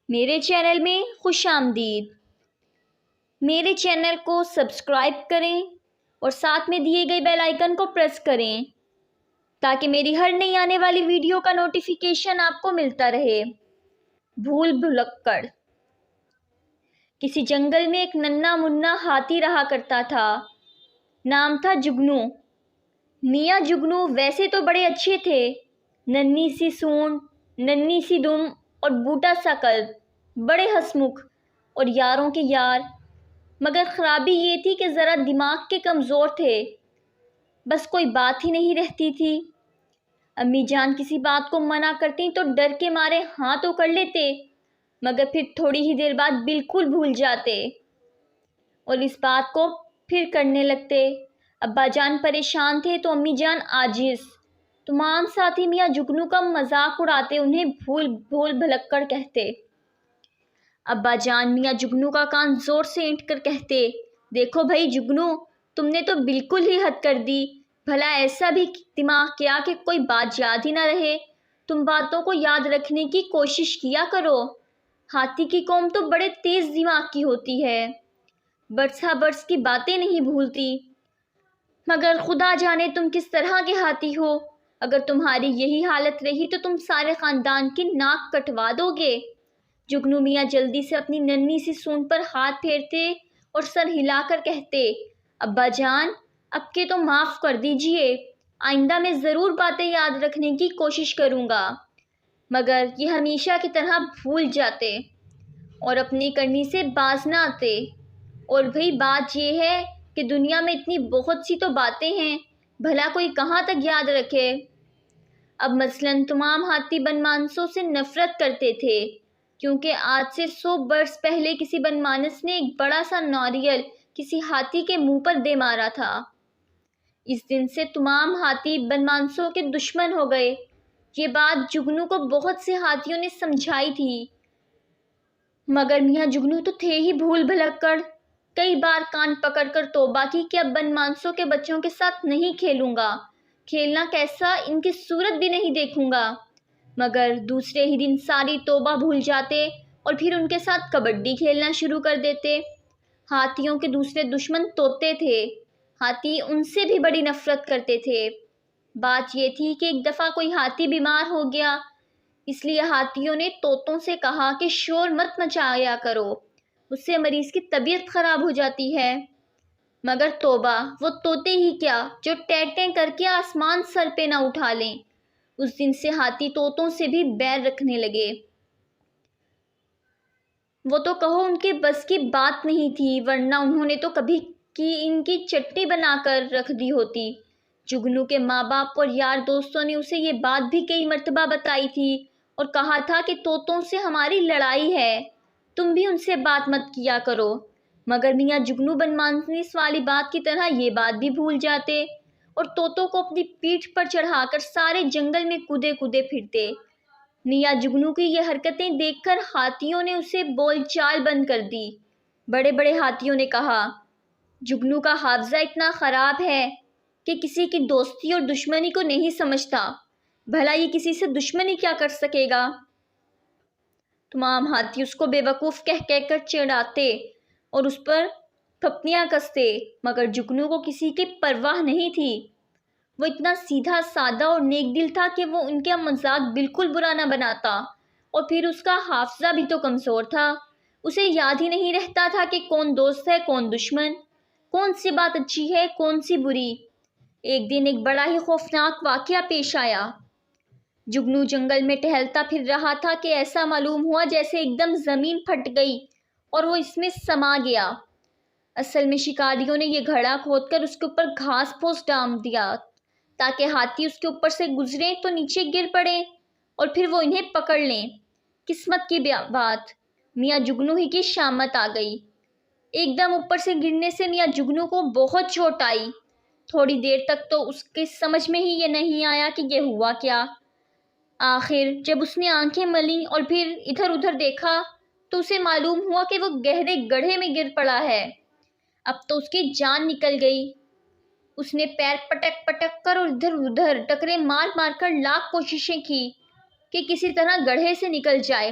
میرے چینل میں خوش آمدید۔ میرے چینل کو سبسکرائب کریں اور ساتھ میں دیے گئے بیل آئیکن کو پریس کریں تاکہ میری ہر نئی آنے والی ویڈیو کا نوٹیفیکیشن آپ کو ملتا رہے۔ بھول بھلکڑ۔ کسی جنگل میں ایک ننھا منا ہاتھی رہا کرتا تھا۔ نام تھا جگنو۔ میاں جگنو ویسے تو بڑے اچھے تھے، ننھی سی سونڈ، ننھی سی دم اور بوٹا سا قلب، بڑے ہنسمکھ اور یاروں کے یار، مگر خرابی یہ تھی کہ ذرا دماغ کے کمزور تھے، بس کوئی بات ہی نہیں رہتی تھی۔ امی جان کسی بات کو منع کرتی تو ڈر کے مارے ہاں تو کر لیتے، مگر پھر تھوڑی ہی دیر بعد بالکل بھول جاتے اور اس بات کو پھر کرنے لگتے۔ ابا جان پریشان تھے تو امی جان عاجز۔ تمام ساتھی میاں جگنو کا مذاق اڑاتے انہیں بھول بھلکڑ کہتے۔ ابا جان میاں جگنو کا کان زور سے اینٹ کر کہتے، دیکھو بھائی جگنو، تم نے تو بالکل ہی حد کر دی، بھلا ایسا بھی دماغ کیا کہ کوئی بات یاد ہی نہ رہے؟ تم باتوں کو یاد رکھنے کی کوشش کیا کرو۔ ہاتھی کی قوم تو بڑے تیز دماغ کی ہوتی ہے، برس ہا برس کی باتیں نہیں بھولتی، مگر خدا جانے تم کس طرح کے ہاتھی ہو۔ اگر تمہاری یہی حالت رہی تو تم سارے خاندان کی ناک کٹوا دو گے۔ جگنو میاں جلدی سے اپنی ننھی سی سونڈ پر ہاتھ پھیرتے اور سر ہلا کر کہتے، ابا جان اب کے تو معاف کر دیجئے، آئندہ میں ضرور باتیں یاد رکھنے کی کوشش کروں گا۔ مگر یہ ہمیشہ کی طرح بھول جاتے اور اپنی کرنی سے باز نہ آتے۔ اور بھئی بات یہ ہے کہ دنیا میں اتنی بہت سی تو باتیں ہیں، بھلا کوئی کہاں تک یاد رکھے۔ اب مثلاً تمام ہاتھی بنمانسوں سے نفرت کرتے تھے، کیونکہ آج سے 100 برس پہلے کسی بنمانس نے ایک بڑا سا ناریل کسی ہاتھی کے منہ پر دے مارا تھا۔ اس دن سے تمام ہاتھی بنمانسوں کے دشمن ہو گئے۔ یہ بات جگنو کو بہت سے ہاتھیوں نے سمجھائی تھی، مگر میاں جگنو تو تھے ہی بھول بھلکڑ۔ کئی بار کان پکڑ کر توبہ کی کہ اب بنمانسوں کے بچوں کے ساتھ نہیں کھیلوں گا، کھیلنا کیسا ان کی صورت بھی نہیں دیکھوں گا، مگر دوسرے ہی دن ساری توبہ بھول جاتے اور پھر ان کے ساتھ کبڈی کھیلنا شروع کر دیتے۔ ہاتھیوں کے دوسرے دشمن طوطے تھے، ہاتھی ان سے بھی بڑی نفرت کرتے تھے۔ بات یہ تھی کہ ایک دفعہ کوئی ہاتھی بیمار ہو گیا، اس لیے ہاتھیوں نے طوطوں سے کہا کہ شور مت مچایا کرو، اس سے مریض کی طبیعت خراب ہو جاتی ہے۔ مگر توبہ، وہ طوطے ہی کیا جو ٹیں ٹیں کر کے آسمان سر پہ نہ اٹھا لیں۔ اس دن سے ہاتھی طوطوں سے بھی بیر رکھنے لگے۔ وہ تو کہو ان کے بس کی بات نہیں تھی، ورنہ انہوں نے تو کبھی کی ان کی چٹنی بنا کر رکھ دی ہوتی۔ جگنو کے ماں باپ اور یار دوستوں نے اسے یہ بات بھی کئی مرتبہ بتائی تھی اور کہا تھا کہ طوطوں سے ہماری لڑائی ہے، تم بھی ان سے بات مت کیا کرو، مگر میاں جگنو بنمانس والی بات کی طرح یہ بات بھی بھول جاتے اور طوطوں کو اپنی پیٹھ پر چڑھا کر سارے جنگل میں کودے کودے پھرتے۔ میاں جگنو کی یہ حرکتیں دیکھ کر ہاتھیوں نے اسے بول چال بند کر دی۔ بڑے بڑے ہاتھیوں نے کہا، جگنو کا حافظہ اتنا خراب ہے کہ کسی کی دوستی اور دشمنی کو نہیں سمجھتا، بھلا یہ کسی سے دشمنی کیا کر سکے گا؟ تمام ہاتھی اس کو بے وقوف کہہ کہہ کر چڑھاتے اور اس پر پھپتیاں کستے، مگر جگنو کو کسی کی پرواہ نہیں تھی۔ وہ اتنا سیدھا سادہ اور نیک دل تھا کہ وہ ان کا مذاق بالکل برا نہ بناتا، اور پھر اس کا حافظہ بھی تو کمزور تھا، اسے یاد ہی نہیں رہتا تھا کہ کون دوست ہے کون دشمن، کون سی بات اچھی ہے کون سی بری۔ ایک دن ایک بڑا ہی خوفناک واقعہ پیش آیا۔ جگنو جنگل میں ٹہلتا پھر رہا تھا کہ ایسا معلوم ہوا جیسے ایک دم زمین پھٹ گئی اور وہ اس میں سما گیا۔ اصل میں شکاریوں نے یہ گڑھا کھود کر اس کے اوپر گھاس پھوس ڈال دیا تاکہ ہاتھی اس کے اوپر سے گزریں تو نیچے گر پڑیں اور پھر وہ انہیں پکڑ لیں۔ قسمت کی بات، میاں جگنو ہی کی شامت آ گئی۔ ایک دم اوپر سے گرنے سے میاں جگنو کو بہت چوٹ آئی۔ تھوڑی دیر تک تو اس کے سمجھ میں ہی یہ نہیں آیا کہ یہ ہوا کیا۔ آخر جب اس نے آنکھیں ملیں اور پھر ادھر ادھر دیکھا تو اسے معلوم ہوا کہ وہ گہرے گڑھے میں گر پڑا ہے۔ اب تو اس کی جان نکل گئی۔ اس نے پیر پٹک پٹک کر اور ادھر ادھر ٹکرے مار مار کر لاکھ کوششیں کی کہ کسی طرح گڑھے سے نکل جائے،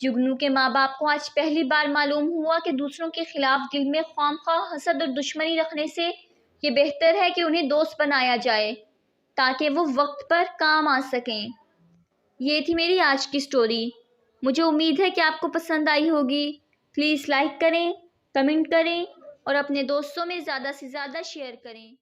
جگنو کے ماں باپ کو آج پہلی بار معلوم ہوا کہ دوسروں کے خلاف دل میں خواہ حسد اور دشمنی رکھنے سے یہ بہتر ہے کہ انہیں دوست بنایا جائے تاکہ وہ وقت پر کام آ سکیں۔ یہ تھی میری آج کی سٹوری۔ مجھے امید ہے کہ آپ کو پسند آئی ہوگی۔ پلیز لائک کریں، کمنٹ کریں اور اپنے دوستوں میں زیادہ سے زیادہ شیئر کریں۔